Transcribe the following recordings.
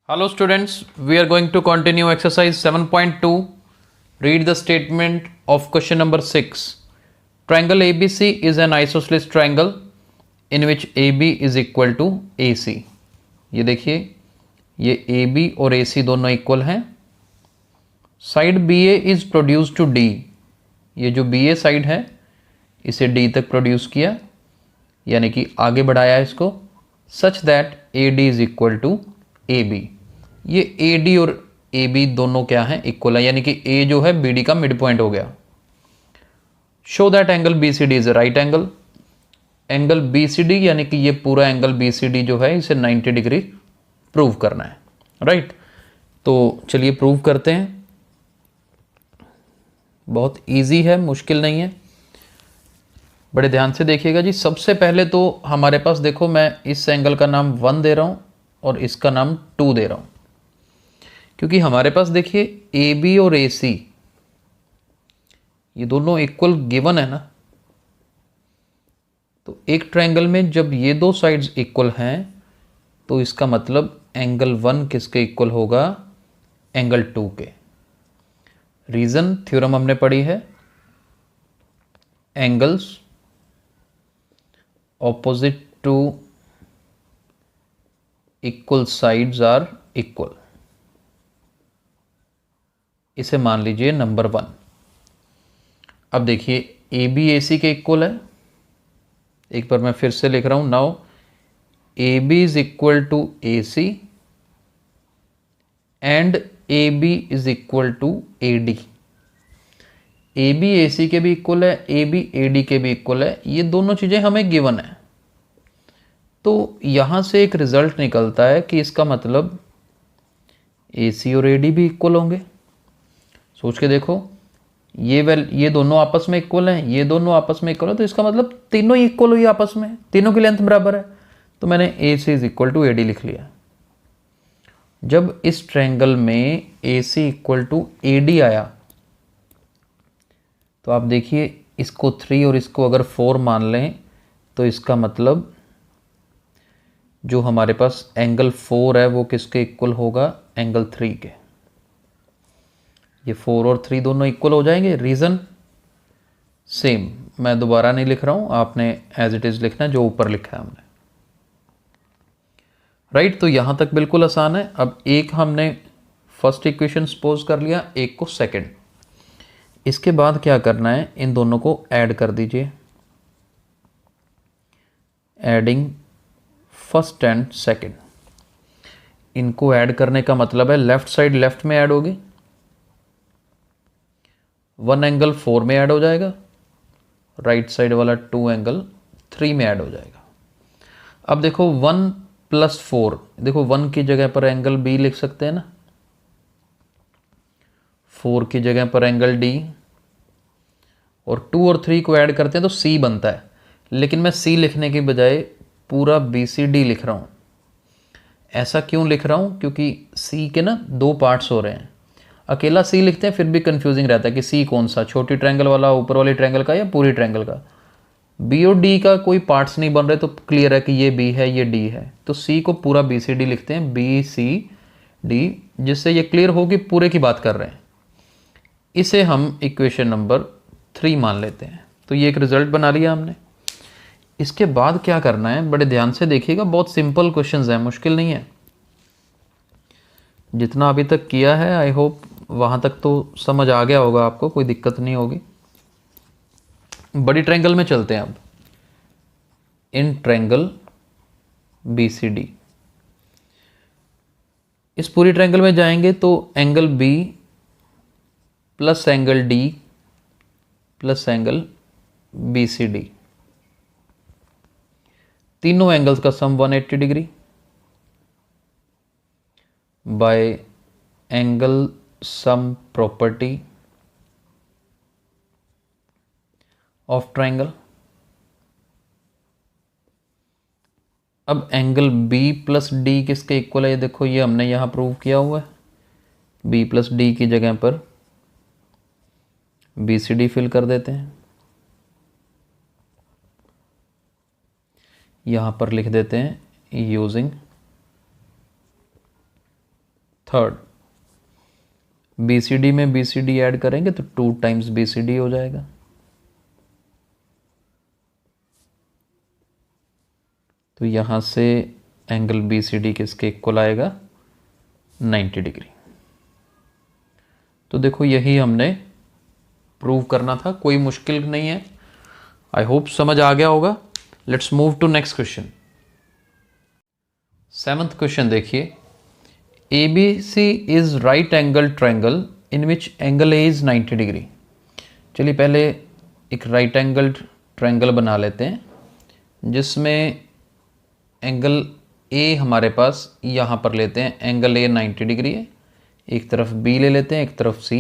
Hello students, we are going to continue exercise 7.2. Read the statement of question number 6. Triangle ABC is an isosceles triangle in which AB is equal to AC. ये देखिए, ये AB और AC दोनों equal हैं. Side BA is produce to D. ये जो BA side है इसे D तक प्रोड्यूस किया, यानी कि आगे बढ़ाया इसको, such that AD is equal to AB. ये AD और AB दोनों क्या हैं, इक्वल है, यानी कि A जो है BD का मिड पॉइंट हो गया. Show that angle BCD is a right angle. Angle BCD यानी कि ये पूरा एंगल BCD जो है इसे 90 डिग्री प्रूव करना है, राइट. तो चलिए प्रूव करते हैं. बहुत इजी है, मुश्किल नहीं है. बड़े ध्यान से देखिएगा जी. सबसे पहले तो हमारे पास देखो, मैं इस एंगल का नाम 1 दे रहा हूँ और इसका नाम 2 दे रहा हूँ, क्योंकि हमारे पास देखिए AB और AC ये दोनों इक्वल गिवन है ना. तो एक ट्रायंगल में जब ये दो साइड्स इक्वल हैं तो इसका मतलब एंगल 1 किसके इक्वल होगा, एंगल 2 के. रीजन थ्योरम हमने पढ़ी है, angles opposite to equal sides are equal. इसे मान लीजिए नंबर 1. अब देखिए AB AC के इक्वल है. एक बार मैं फिर से लिख रहा हूं. Now AB is equal to AC and AB is equal to AD. AB AC के भी इक्वल है, AB AD के भी इक्वल है. ये दोनों चीज़ें हमें गिवन है. तो यहाँ से एक रिजल्ट निकलता है कि इसका मतलब AC और AD भी इक्वल होंगे. सोच के देखो, ये दोनों आपस में इक्वल हैं, ये दोनों आपस में इक्वल है, तो इसका मतलब तीनों ही इक्वल हुई आपस में, तीनों की लेंथ बराबर है. तो मैंने AC is equal to AD लिख लिया. जब इस ट्रायंगल में AC इक्वल टू AD आया तो आप देखिए, इसको 3 और इसको अगर 4 मान लें तो इसका मतलब जो हमारे पास एंगल 4 है वो किसके इक्वल होगा, एंगल 3 के. ये 4 और 3 दोनों इक्वल हो जाएंगे. रीज़न सेम, मैं दोबारा नहीं लिख रहा हूँ, आपने एज इट इज़ लिखना है जो ऊपर लिखा है हमने, राइट. तो यहाँ तक बिल्कुल आसान है. अब एक हमने फर्स्ट इक्वेशन सपोज कर लिया, एक को सेकंड. इसके बाद क्या करना है, इन दोनों को ऐड कर दीजिए. Adding first and second. इनको ऐड करने का मतलब है लेफ्ट साइड लेफ्ट में ऐड होगी, 1 एंगल 4 में ऐड हो जाएगा, राइट साइड वाला 2 एंगल 3 में ऐड हो जाएगा. अब देखो 1 प्लस 4, देखो 1 की जगह पर एंगल B लिख सकते हैं ना, 4 की जगह पर एंगल D, और 2 और 3 को ऐड करते हैं तो C बनता है. लेकिन मैं C लिखने के बजाय पूरा BCD लिख रहा हूँ. ऐसा क्यों लिख रहा हूँ, क्योंकि C के ना 2 पार्ट्स हो रहे हैं. अकेला C लिखते हैं फिर भी कंफ्यूजिंग रहता है कि C कौन सा, छोटी ट्रायंगल वाला, ऊपर वाली ट्रायंगल का, या पूरी ट्रायंगल का. B और D का कोई पार्ट्स नहीं बन रहे तो क्लियर है कि ये B है ये D है. तो C को पूरा BCD लिखते हैं, BCD, जिससे ये क्लियर हो कि पूरे की बात कर रहे हैं. इसे हम इक्वेशन नंबर 3 मान लेते हैं. तो ये एक रिजल्ट बना लिया हमने. इसके बाद क्या करना है, बड़े ध्यान से देखिएगा. बहुत सिंपल क्वेश्चंस हैं, मुश्किल नहीं है. जितना अभी तक किया है आई होप वहाँ तक तो समझ आ गया होगा आपको, कोई दिक्कत नहीं होगी. बड़ी ट्रायंगल में चलते हैं अब. इन ट्रायंगल BCD, इस पूरी ट्रायंगल में जाएंगे तो angle B plus angle D plus angle BCD, तीनों एंगल्स का sum 180 degree by angle sum property of triangle. अब एंगल B प्लस D किसके इक्वल है, देखो ये हमने यहाँ प्रूव किया हुआ है. B प्लस D की जगह पर BCD फिल कर देते हैं. यहाँ पर लिख देते हैं यूजिंग थर्ड। BCD में BCD ऐड करेंगे तो 2 टाइम्स BCD हो जाएगा। तो यहाँ से एंगल BCD किसके इक्वल आएगा? 90 डिग्री। तो देखो यही हमने प्रूव करना था, कोई मुश्किल नहीं है। आई होप समझ आ गया होगा। Let's move to next question. 7th question देखिए, ABC is right angle triangle in which angle A is 90 degree. चलिए पहले एक राइट एंगल ट्रायंगल बना लेते हैं जिसमें एंगल A हमारे पास यहाँ पर लेते हैं, एंगल A 90 डिग्री है, एक तरफ B ले लेते हैं, एक तरफ C,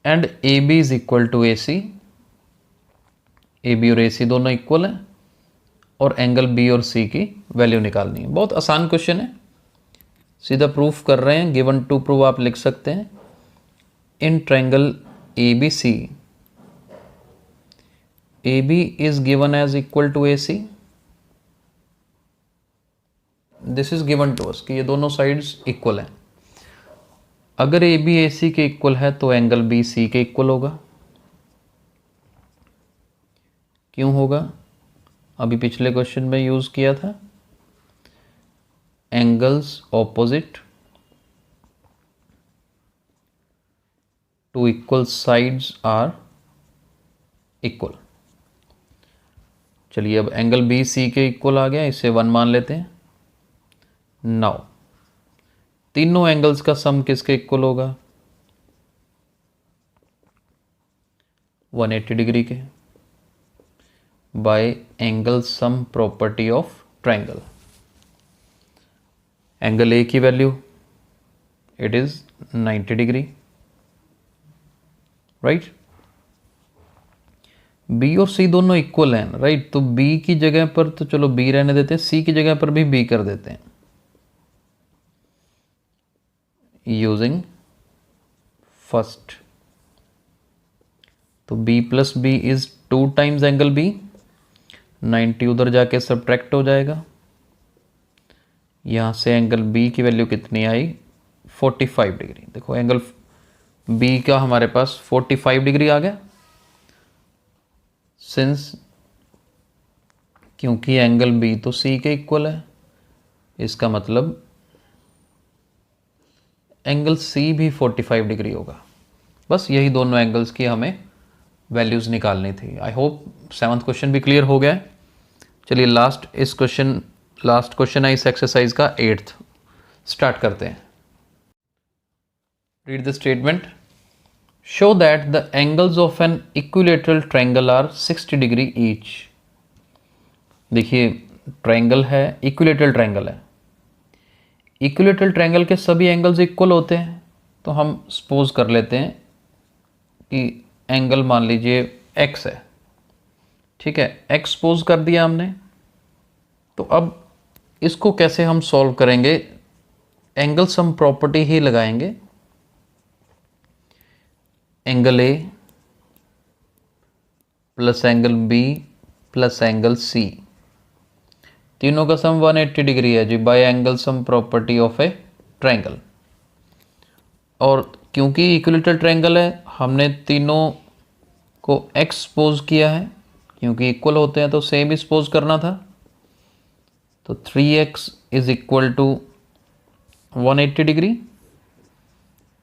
and AB is equal to AC। AB और AC दोनों इक्वल हैं और एंगल B और C की वैल्यू निकालनी है। बहुत आसान क्वेश्चन है, सीधा प्रूफ कर रहे हैं। गिवन टू प्रूव आप लिख सकते हैं। In triangle ABC, AB is given as equal to AC. This is given to us कि ये दोनों साइड्स इक्वल हैं। अगर AB AC के इक्वल है तो एंगल B C के इक्वल होगा। क्यों होगा? अभी पिछले क्वेश्चन में यूज किया था, angles opposite to equal sides are equal. चलिए अब एंगल B C के इक्वल आ गया, इसे 1 मान लेते हैं। नाउ तीनों एंगल्स का सम किसके इक्वल होगा? 180 डिग्री के, bye angle sum property of triangle. Angle A की value it is 90 degree, right. B और C दोनों इक्वल हैं, राइट। तो B की जगह पर तो चलो B रहने देते हैं, C की जगह पर भी B कर देते हैं यूजिंग फर्स्ट। तो B plus B is 2 times angle B, 90 उधर जाके सब्ट्रैक्ट हो जाएगा। यहां से एंगल B की वैल्यू कितनी आई? 45 डिग्री। देखो एंगल B का हमारे पास 45 डिग्री आ गया। सिंस क्योंकि एंगल B तो C के इक्वल है, इसका मतलब एंगल C भी 45 डिग्री होगा। बस यही दोनों एंगल्स की हमें वैल्यूज निकालनी थी। आई होप 7th क्वेश्चन भी क्लियर हो गया है। चलिए लास्ट क्वेश्चन है इस एक्सरसाइज का 8th स्टार्ट करते हैं। Read the statement. Show that the angles of an equilateral triangle are 60 degree each. देखिए ट्रायंगल है, इक्विलेटरल ट्रायंगल है। इक्विलेटरल ट्रायंगल के सभी एंगल्स इक्वल होते हैं, तो हम सपोज कर लेते हैं कि एंगल मान लीजिए x है, ठीक है। x सपोज कर दिया हमने। तो अब इसको कैसे हम सॉल्व करेंगे? एंगल सम प्रॉपर्टी ही लगाएंगे। Angle A plus angle B plus angle C, तीनों का सम 180 डिग्री है जी, by angle sum property of a triangle. और क्योंकि इक्विलेटरल ट्रायंगल है, हमने तीनों को x सपोज किया है, क्योंकि इक्वल होते हैं तो सेम ही सपोज करना था। तो 3x is equal to 180 degree,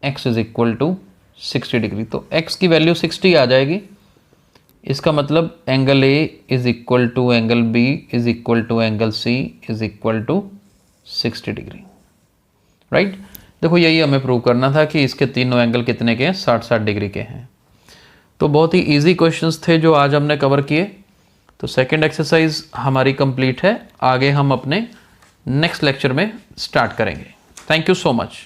x is equal to 60 degree. तो x की वैल्यू 60 आ जाएगी। इसका मतलब angle A is equal to angle B is equal to angle C is equal to 60 degree, right. देखो यही हमें प्रूव करना था कि इसके तीनों एंगल कितने के हैं? 60-60 डिग्री के हैं। तो बहुत ही इजी क्वेश्चंस थे जो आज हमने कवर किए। तो सेकंड एक्सरसाइज हमारी कंप्लीट है। आगे हम अपने नेक्स्ट लेक्चर में स्टार्ट करेंगे। Thank you so much.